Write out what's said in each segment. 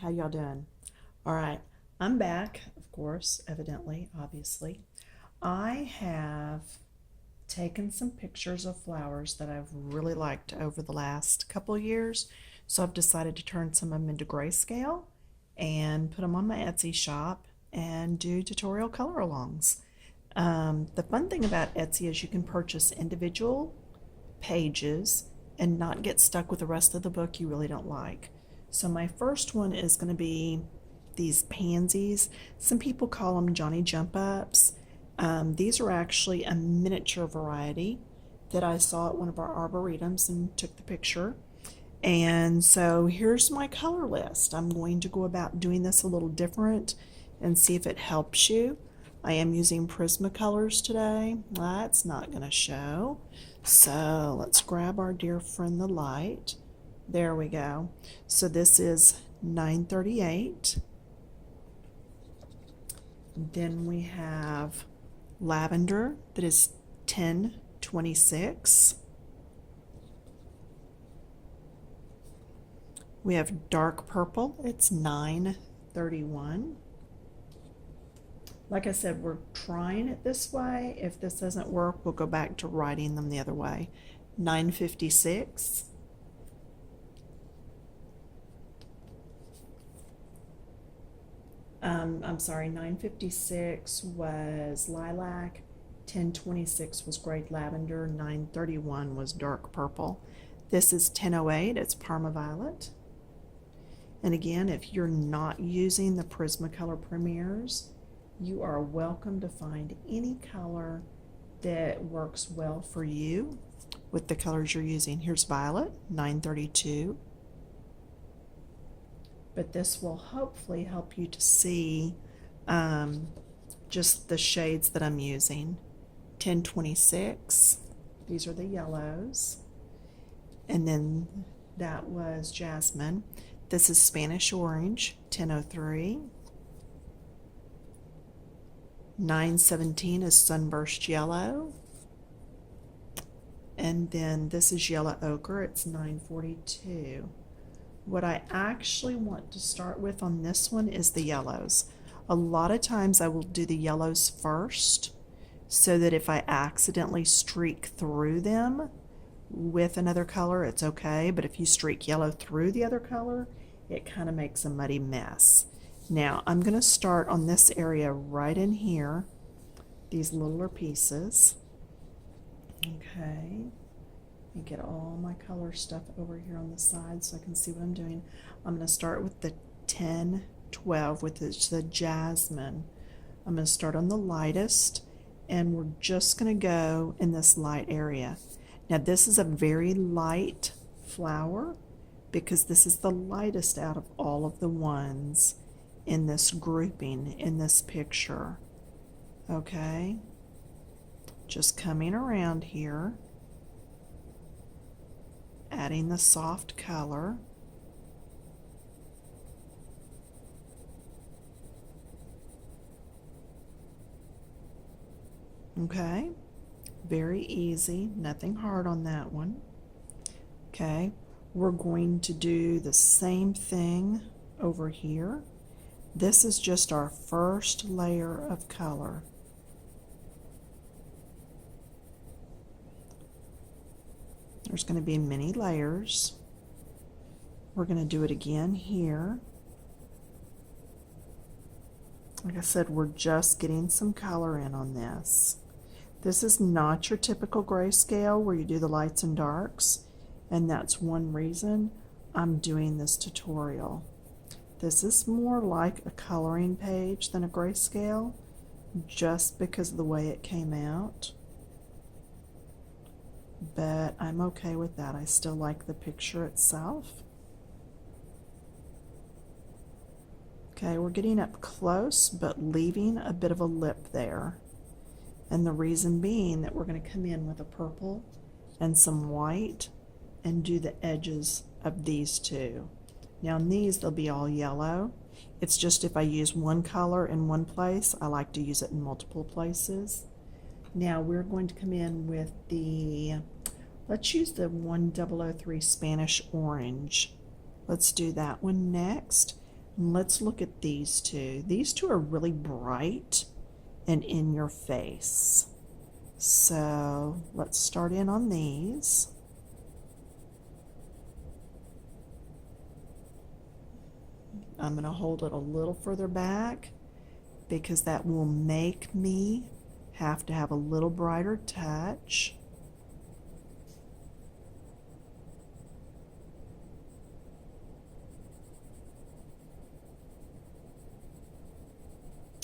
how y'all doing? All right, I'm back, of course, evidently, obviously. I have taken some pictures of flowers that I've really liked over the last couple of years, so I've decided to turn some of them into grayscale and put them on my Etsy shop and do tutorial color alongs. The fun thing about Etsy is you can purchase individual pages and not get stuck with the rest of the book you really don't like. So my first one is going to be these pansies. Some people call them Johnny Jump Ups. These are actually a miniature variety that I saw at one of our arboretums and took the picture. And so here's my color list. I'm going to go about doing this a little different and see if it helps you. I am using Prismacolors today. That's not going to show. So let's grab our dear friend the light. There we go. So this is 938. Then we have lavender that is 1026. We have dark purple, it's 931. Like I said, we're trying it this way. If this doesn't work, we'll go back to writing them the other way. 956. I'm sorry, 956 was lilac, 1026 was great lavender, 931 was dark purple. This is 1008, it's Parma Violet. And again, if you're not using the Prismacolor Premieres, you are welcome to find any color that works well for you with the colors you're using. Here's Violet, 932. But this will hopefully help you to see just the shades that I'm using. 1026, these are the yellows. And then that was Jasmine. This is Spanish Orange, 1003. 917 is Sunburst Yellow. And then this is Yellow Ochre, it's 942. What I actually want to start with on this one is the yellows. A lot of times I will do the yellows first so that if I accidentally streak through them with another color, it's okay. But if you streak yellow through the other color, it kind of makes a muddy mess. Now I'm going to start on this area right in here, these littler pieces. Okay. And get all my color stuff over here on the side so I can see what I'm doing. I'm going to start with the 1012 with the jasmine. I'm going to start on the lightest and we're just going to go in this light area. Now this is a very light flower because this is the lightest out of all of the ones in this grouping in this picture. Okay, just coming around here, adding the soft color. Okay, very easy, nothing hard on that one. Okay, we're going to do the same thing over here. This is just our first layer of color. There's going to be many layers. We're going to do it again here. Like I said, we're just getting some color in on this. This is not your typical grayscale where you do the lights and darks, and that's one reason I'm doing this tutorial. This is more like a coloring page than a grayscale, just because of the way it came out. But I'm okay with that. I still like the picture itself. Okay, we're getting up close, but leaving a bit of a lip there. And the reason being that we're going to come in with a purple and some white and do the edges of these two. Now in these, they'll be all yellow. It's just if I use one color in one place, I like to use it in multiple places. Now we're going to come in with the, let's use the 1003 Spanish Orange. Let's do that one next. Let's look at these two. These two are really bright and in your face. So let's start in on these. I'm going to hold it a little further back because that will make me have to have a little brighter touch.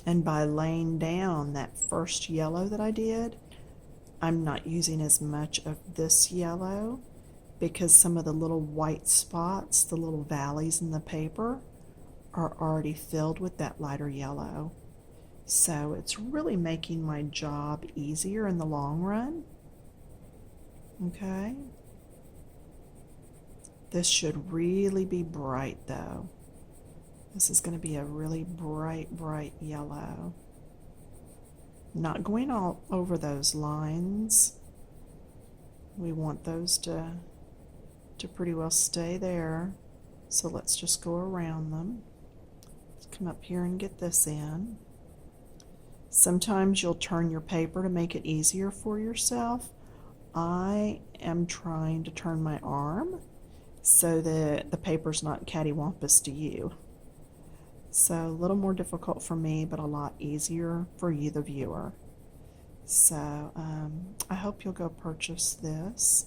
And by laying down that first yellow that I did, I'm not using as much of this yellow because some of the little white spots, the little valleys in the paper, are already filled with that lighter yellow. So it's really making my job easier in the long run. Okay. This should really be bright though. This is going to be a really bright, bright yellow. Not going all over those lines. We want those to pretty well stay there. So let's just go around them. Let's come up here and get this in. Sometimes you'll turn your paper to make it easier for yourself. I am trying to turn my arm so that the paper's not cattywampus to you. So a little more difficult for me, but a lot easier for you, the viewer. So I hope you'll go purchase this.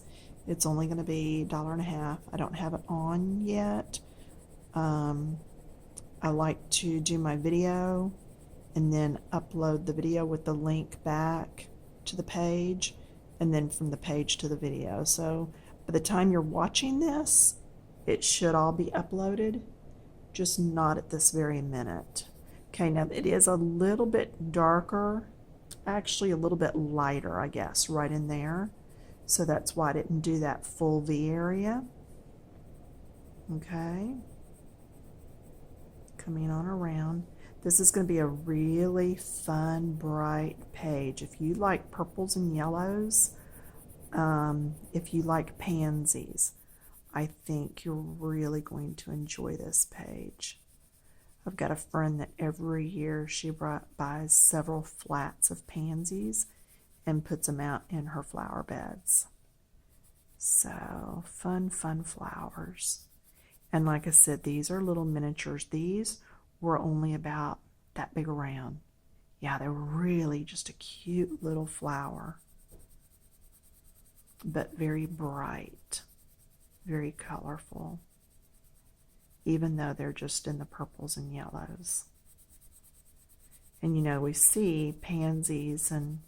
It's only going to be $1.50. I don't have it on yet. I like to do my video and then upload the video with the link back to the page and then from the page to the video. So by the time you're watching this, it should all be uploaded, just not at this very minute. Okay, now it is a little bit darker, actually a little bit lighter, I guess, right in there. So that's why I didn't do that full V area. Okay. Coming on around. This is going to be a really fun, bright page. If you like purples and yellows, if you like pansies, I think you're really going to enjoy this page. I've got a friend that every year she buys several flats of pansies and puts them out in her flower beds. So fun, fun flowers. And like I said, these are little miniatures. These were only about that big around. Yeah, they're really just a cute little flower, but very bright, very colorful, even though they're just in the purples and yellows. And you know, we see pansies and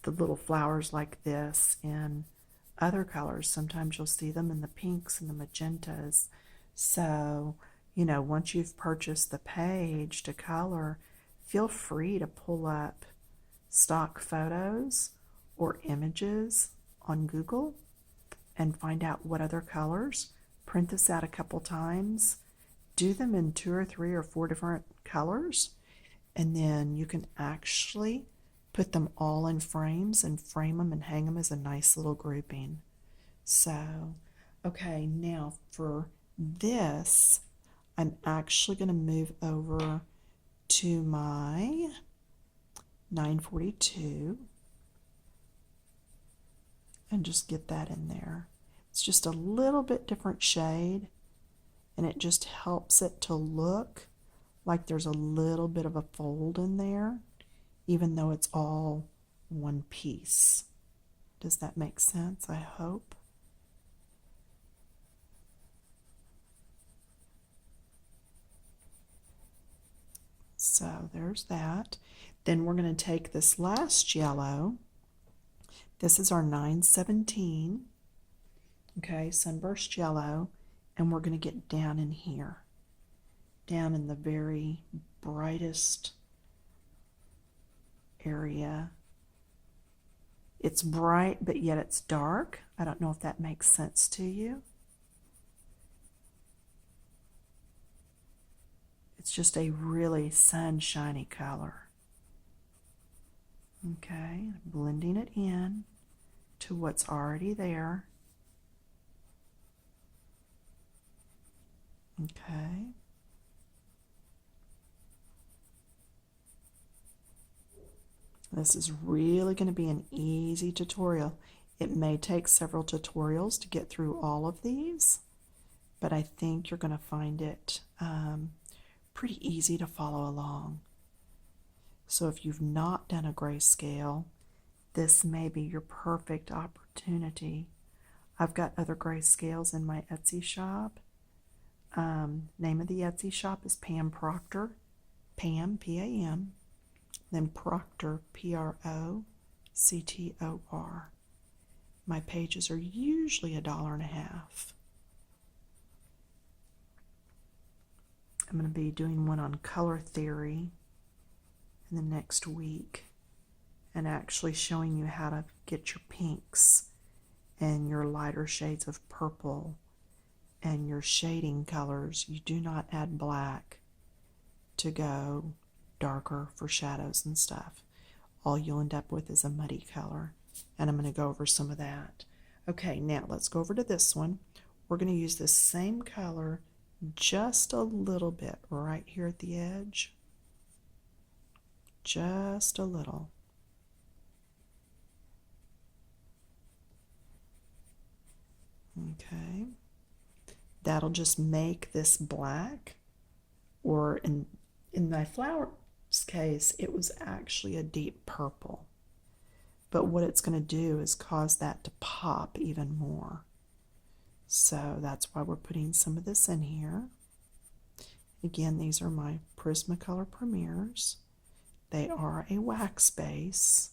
the little flowers like this in other colors. Sometimes you'll see them in the pinks and the magentas. So, you know, once you've purchased the page to color, feel free to pull up stock photos or images on Google and find out what other colors. Print this out a couple times. Do them in 2 or 3 or 4 different colors. And then you can actually put them all in frames and frame them and hang them as a nice little grouping. So, okay, now for this, I'm actually going to move over to my 942 and just get that in there. It's just a little bit different shade, and it just helps it to look like there's a little bit of a fold in there, even though it's all one piece. Does that make sense? I hope. So there's that. Then we're going to take this last yellow. This is our 917. Okay, sunburst yellow. And we're going to get down in here. Down in the very brightest area. It's bright, but yet it's dark. I don't know if that makes sense to you. It's just a really sunshiny color. Okay, blending it in to what's already there. Okay. This is really going to be an easy tutorial. It may take several tutorials to get through all of these, but I think you're going to find it pretty easy to follow along. So if you've not done a grayscale, this may be your perfect opportunity. I've got other grayscales in my Etsy shop. Name of the Etsy shop is Pam Proctor. Pam, P-A-M. Then Proctor, P-R-O-C-T-O-R. My pages are usually $1.50. I'm going to be doing one on color theory in the next week and actually showing you how to get your pinks and your lighter shades of purple and your shading colors. You do not add black to go darker for shadows and stuff. All you'll end up with is a muddy color, and I'm going to go over some of that. Okay, now let's go over to this one. We're going to use this same color just a little bit right here at the edge. Just a little. Okay. That'll just make this black, or in my flower's case, it was actually a deep purple. But what it's going to do is cause that to pop even more. So that's why we're putting some of this in here. Again, these are my Prismacolor Premiers. They are a wax base.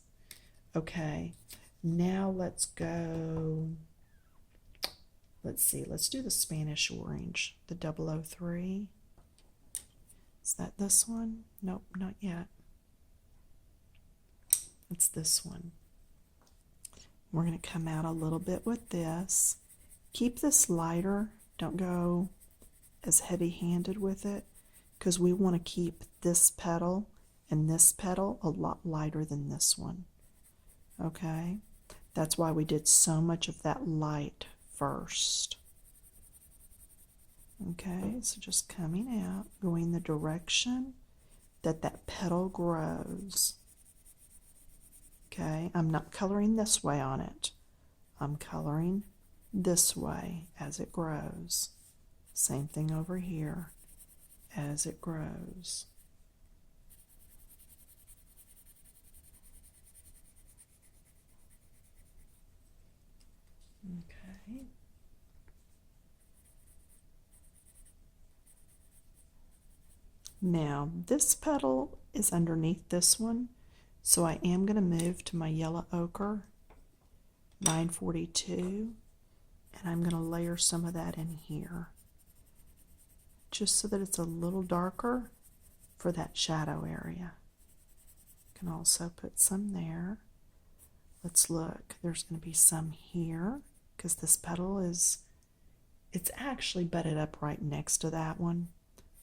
Okay, now let's go, let's see, let's do the Spanish orange, the 003. Is that this one? Nope, not yet. It's this one. We're going to come out a little bit with this. Keep this lighter. Don't go as heavy-handed with it, because we want to keep this petal and this petal a lot lighter than this one. Okay? That's why we did so much of that light first. Okay, so just coming out, going the direction that that petal grows. Okay, I'm not coloring this way on it. I'm coloring this way as it grows. Same thing over here as it grows. Okay. Now, this petal is underneath this one, so I am going to move to my yellow ochre, 942, and I'm going to layer some of that in here, just so that it's a little darker for that shadow area. Can also put some there. Let's look. There's going to be some here, because this petal is, it's actually butted up right next to that one.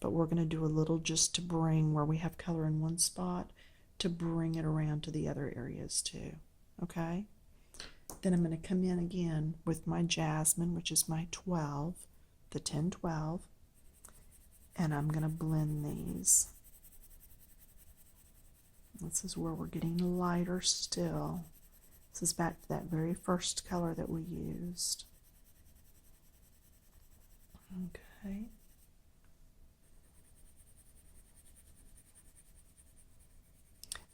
But we're going to do a little just to bring where we have color in one spot, to bring it around to the other areas too. Okay? Then I'm going to come in again with my jasmine, which is my 12, the 1012, and I'm going to blend these. This is where we're getting lighter still. This is back to that very first color that we used. Okay.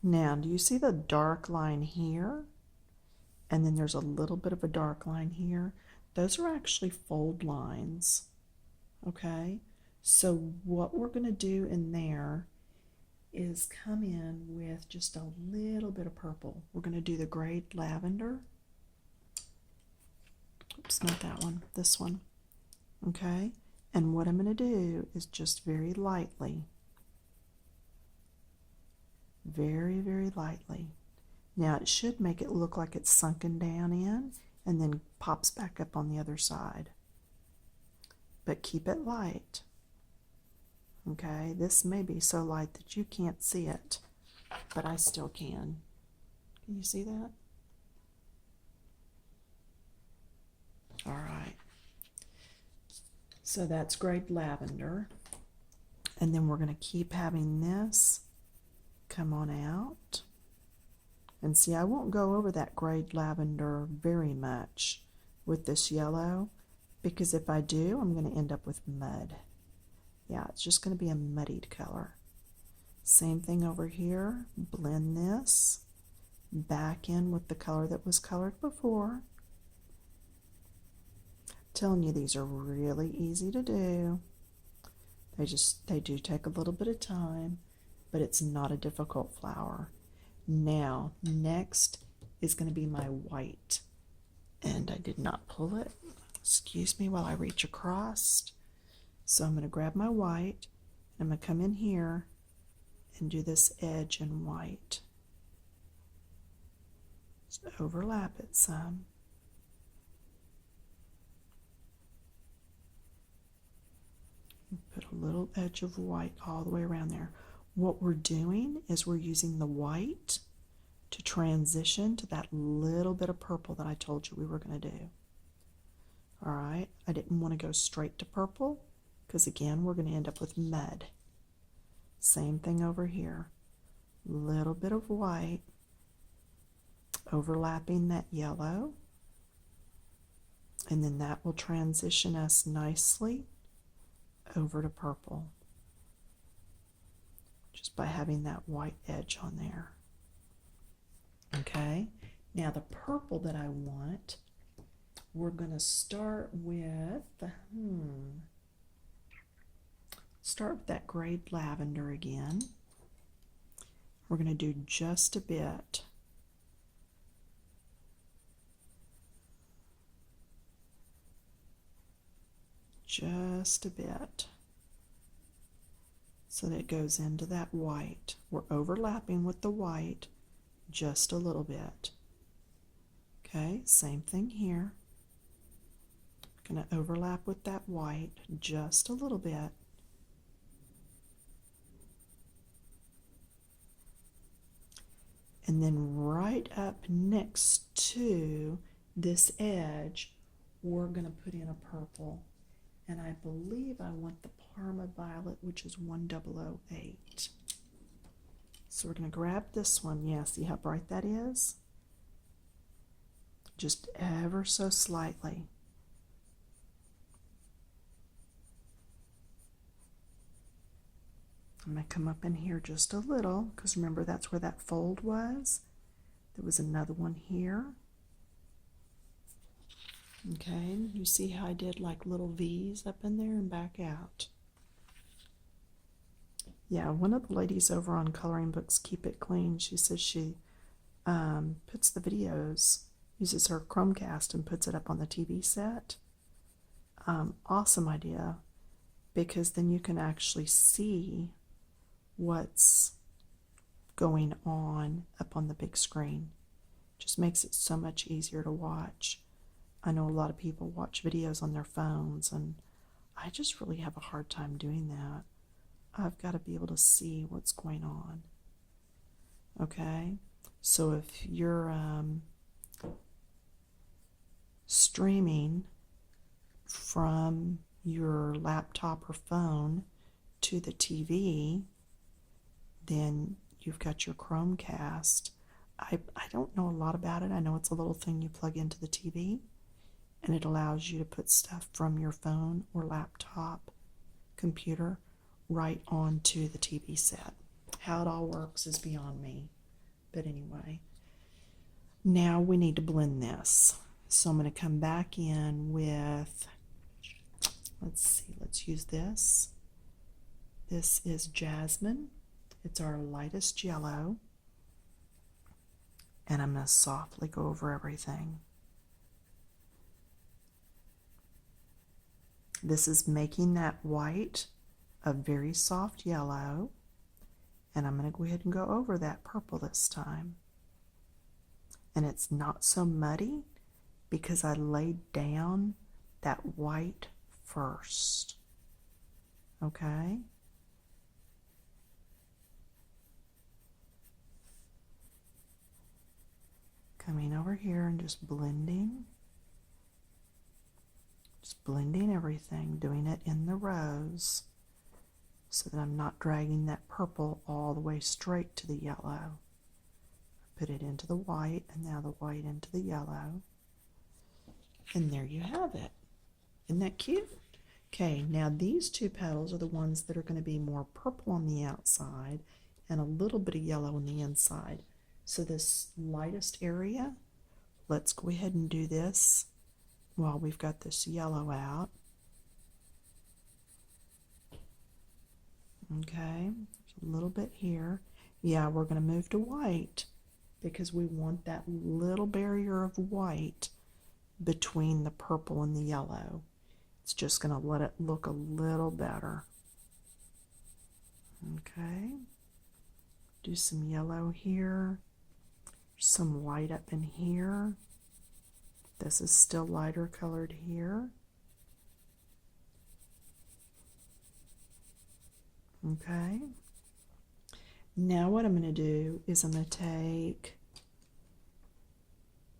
Now, do you see the dark line here? And then there's a little bit of a dark line here. Those are actually fold lines. Okay? So what we're going to do in there is come in with just a little bit of purple. We're going to do the gray lavender. Oops, not that one. This one. Okay? And what I'm going to do is just very lightly, very, very lightly. Now it should make it look like it's sunken down in and then pops back up on the other side. But keep it light. Okay, this may be so light that you can't see it, but I still can. Can you see that? All right. So that's grade lavender. And then we're going to keep having this come on out. And see, I won't go over that grade lavender very much with this yellow, because if I do, I'm going to end up with mud. Yeah, it's just going to be a muddied color. Same thing over here. Blend this back in with the color that was colored before. Telling you, these are really easy to do. They do take a little bit of time, but it's not a difficult flower. Now, next is going to be my white. And I did not pull it. Excuse me while I reach across. So I'm going to grab my white. I'm going to come in here and do this edge in white. Just overlap it some. Put a little edge of white all the way around there. What we're doing is we're using the white to transition to that little bit of purple that I told you we were going to do. All right, I didn't want to go straight to purple because again, we're going to end up with mud. Same thing over here. Little bit of white overlapping that yellow, and then that will transition us nicely over to purple just by having that white edge on there. Okay, now the purple that I want, we're going to start with that grade lavender again. We're going to do just a bit. Just a bit. So that it goes into that white. We're overlapping with the white just a little bit. Okay, same thing here. Going to overlap with that white just a little bit. And then right up next to this edge, we're going to put in a purple. And I believe I want the Parma Violet, which is 1008. So we're going to grab this one. Yeah, see how bright that is? Just ever so slightly. I'm going to come up in here just a little, because remember that's where that fold was. There was another one here. Okay, you see how I did like little V's up in there and back out. Yeah, one of the ladies over on Coloring Books Keep It Clean, she says she puts the videos, uses her Chromecast and puts it up on the TV set. Awesome idea, because then you can actually see what's going on up on the big screen. Just makes it so much easier to watch. I know a lot of people watch videos on their phones, and I just really have a hard time doing that. I've got to be able to see what's going on. Okay, so if you're streaming from your laptop or phone to the TV, then you've got your Chromecast. I don't know a lot about it. I know it's a little thing you plug into the TV, and it allows you to put stuff from your phone or laptop, computer, right onto the TV set. How it all works is beyond me. But anyway, now we need to blend this. So I'm going to come back in with, let's see, let's use this. This is Jasmine. It's our lightest yellow. And I'm going to softly go over everything. This is making that white a very soft yellow. And I'm going to go ahead and go over that purple this time. And it's not so muddy because I laid down that white first. Okay? Coming over here and just blending. Just blending everything, doing it in the rows so that I'm not dragging that purple all the way straight to the yellow. Put it into the white, and now the white into the yellow. And there you have it. Isn't that cute? Okay, now these two petals are the ones that are going to be more purple on the outside and a little bit of yellow on the inside. So this lightest area, let's go ahead and do this while we've got this yellow out. Okay, a little bit here. Yeah, we're going to move to white because we want that little barrier of white between the purple and the yellow. It's just going to let it look a little better. Okay, do some yellow here, some white up in here. This is still lighter colored here. Okay, now what I'm going to do is I'm going to take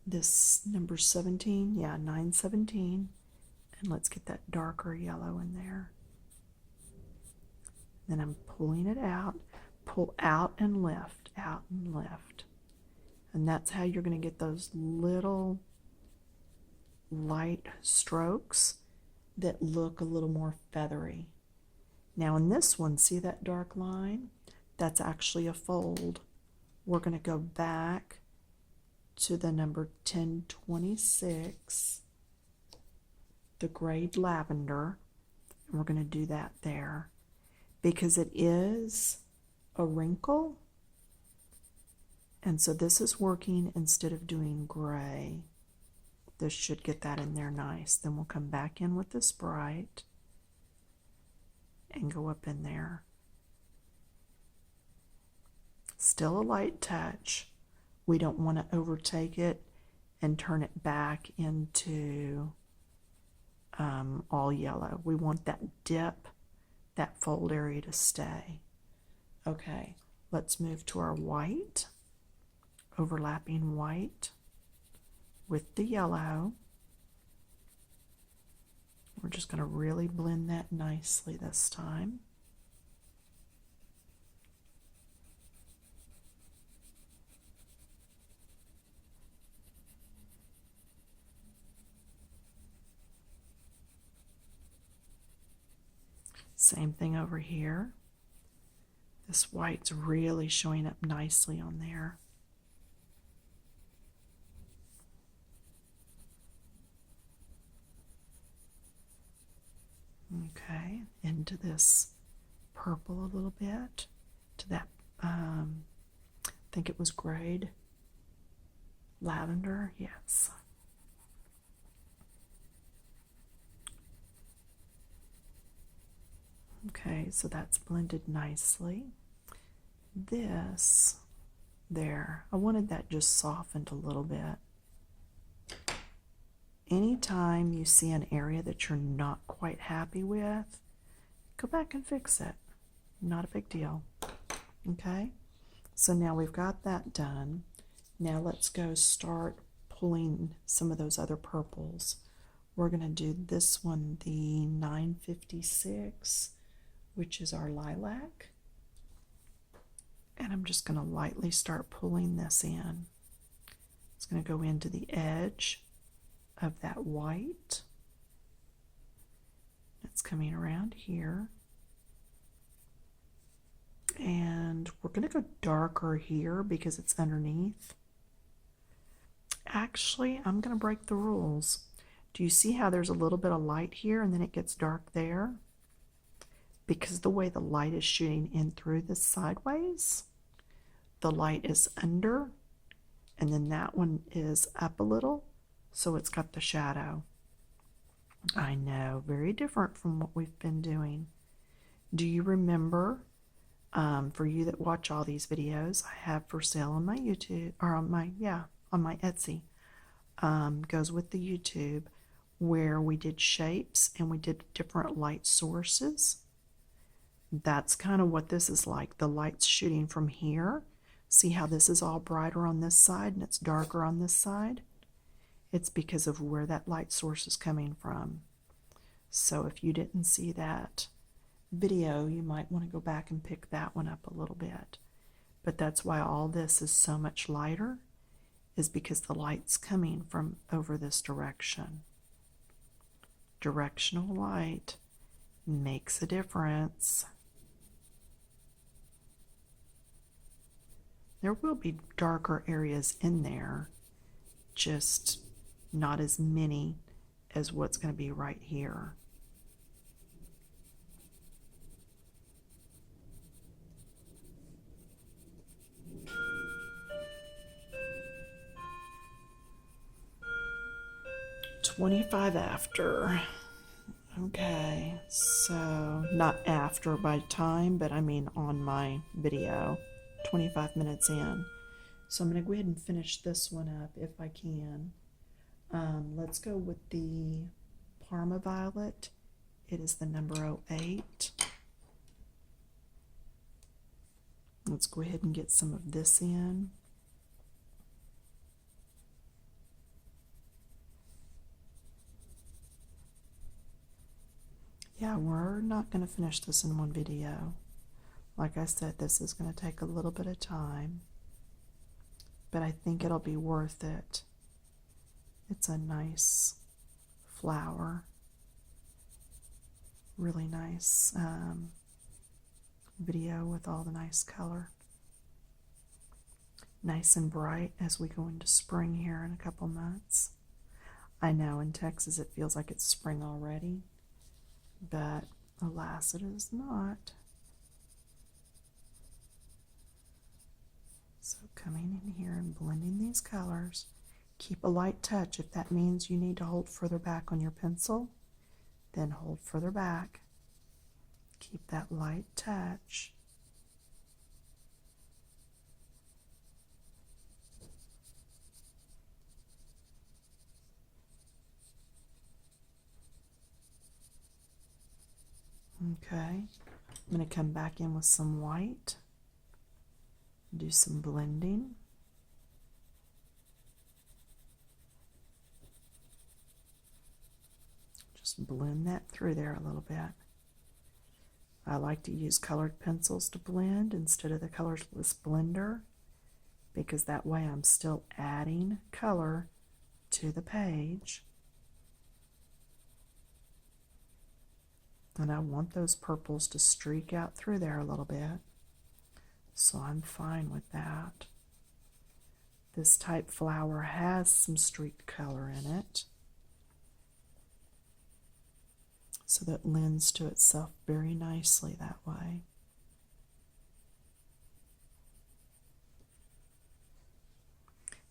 this number 17, 917, and let's get that darker yellow in there. Then I'm pulling it out, pull out and lift, out and lift. And that's how you're going to get those little light strokes that look a little more feathery. Now in this one, see that dark line? That's actually a fold. We're going to go back to the number 1026, the grade lavender, and we're going to do that there because it is a wrinkle, and so this is working instead of doing gray. This should get that in there nice. Then we'll come back in with this bright and go up in there. Still a light touch. We don't want to overtake it and turn it back into all yellow. We want that dip, that fold area to stay. Okay, let's move to our white, overlapping white with the yellow. We're just going to really blend that nicely this time. Same thing over here. This white's really showing up nicely on there. Okay, into this purple a little bit, to that, I think it was grade lavender, yes. Okay, so that's blended nicely. This, there, I wanted that just softened a little bit. Anytime you see an area that you're not quite happy with, go back and fix it. Not a big deal. Okay, so now we've got that done. Now let's go start pulling some of those other purples. We're going to do this one, the 956, which is our lilac. And I'm just going to lightly start pulling this in. It's going to go into the edge of that white. It's coming around here. And we're going to go darker here because it's underneath. Actually, I'm going to break the rules. Do you see how there's a little bit of light here and then it gets dark there? Because the way the light is shooting in through this sideways, the light is under, and then that one is up a little, so it's got the shadow. I know, very different from what we've been doing. Do you remember, for you that watch all these videos, I have for sale on my YouTube, or on my Etsy, goes with the YouTube, where we did shapes and we did different light sources. That's kind of what this is like. The light's shooting from here. See how this is all brighter on this side and it's darker on this side? It's because of where that light source is coming from. So if you didn't see that video, you might want to go back and pick that one up a little bit. But that's why all this is so much lighter, is because the light's coming from over this direction. Directional light makes a difference. There will be darker areas in there, just not as many as what's going to be right here. "25 after." Okay, so not after by time, but I mean on my video. 25 minutes in. So I'm going to go ahead and finish this one up if I can. Let's go with the Parma Violet. It is the number 08. Let's go ahead and get some of this in. Yeah, we're not going to finish this in one video. Like I said, this is going to take a little bit of time, but I think it'll be worth it. It's a nice flower. Really nice video with all the nice color. Nice and bright as we go into spring here in a couple months. I know in Texas it feels like it's spring already, but alas, it is not. So coming in here and blending these colors. Keep a light touch. If that means you need to hold further back on your pencil, then hold further back. Keep that light touch. Okay, I'm going to come back in with some white, do some blending. Just blend that through there a little bit. I like to use colored pencils to blend instead of the colorless blender, because that way I'm still adding color to the page. And I want those purples to streak out through there a little bit, so I'm fine with that. This type flower has some streaked color in it, so that lends to itself very nicely that way.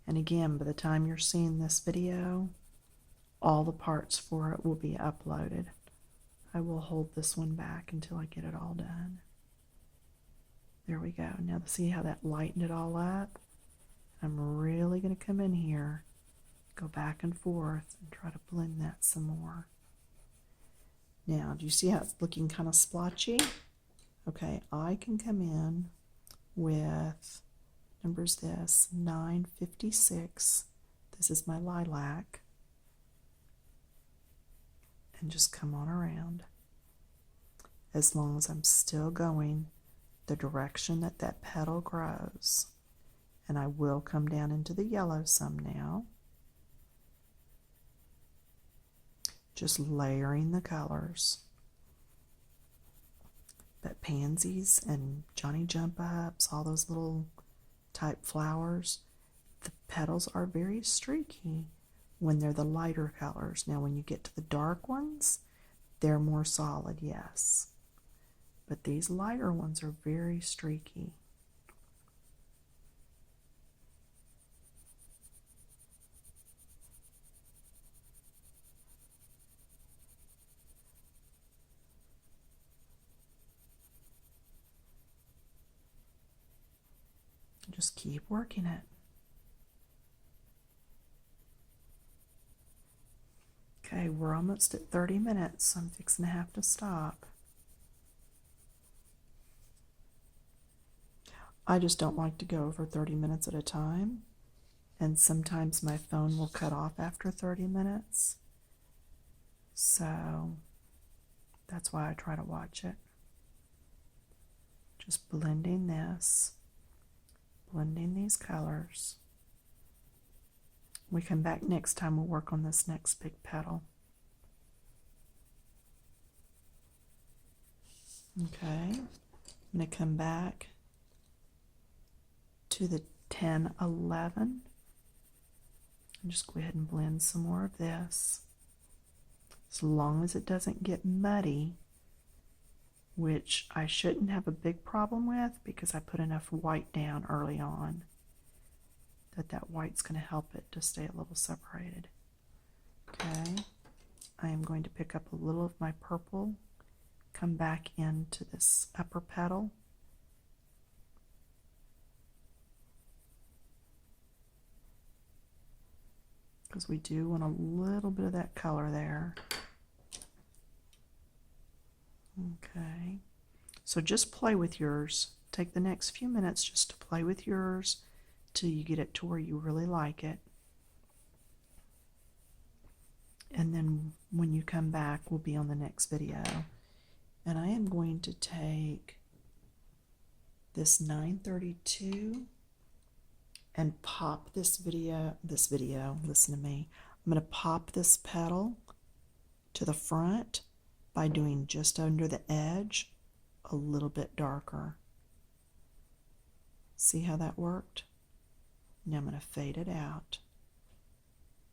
And again, by the time you're seeing this video, all the parts for it will be uploaded. I will hold this one back until I get it all done. There we go. Now see how that lightened it all up? I'm really going to come in here, go back and forth, and try to blend that some more. Now, do you see how it's looking kind of splotchy? Okay, I can come in with, number's this, 956. This is my lilac. And just come on around. As long as I'm still going the direction that that petal grows. And I will come down into the yellow some now. Just layering the colors. But pansies and Johnny Jump Ups, all those little type flowers, the petals are very streaky when they're the lighter colors. Now when you get to the dark ones, they're more solid, yes. But these lighter ones are very streaky. Just keep working it. Okay, we're almost at 30 minutes. I'm fixing to have to stop. I just don't like to go over 30 minutes at a time, and sometimes my phone will cut off after 30 minutes. So That's why I try to watch it. Just blending this, blending these colors. We come back next time, we'll work on this next big petal. Okay, I'm going to come back to the 10, 11, and just go ahead and blend some more of this. As long as it doesn't get muddy, which I shouldn't have a big problem with because I put enough white down early on, that white's going to help it to stay a little separated. Okay, I am going to pick up a little of my purple, come back into this upper petal, because we do want a little bit of that color there. Okay, so just play with yours. Take the next few minutes just to play with yours till you get it to where you really like it. And then when you come back, we'll be on the next video. And I am going to take this 932 and pop this video, listen to me. I'm going to pop this petal to the front by doing just under the edge a little bit darker. See how that worked? Now I'm going to fade it out.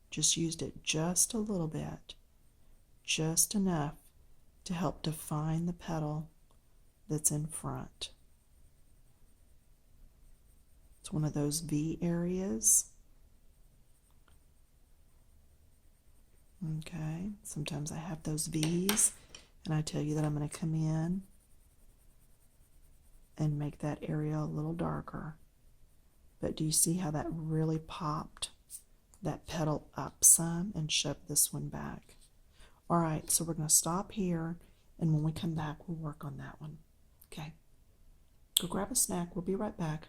Just used it just a little bit, just enough to help define the petal that's in front. It's one of those V areas. Okay, sometimes I have those V's, and I tell you that I'm going to come in and make that area a little darker. But do you see how that really popped that petal up some and shoved this one back? All right, so we're going to stop here, and when we come back, we'll work on that one. Okay, go grab a snack. We'll be right back.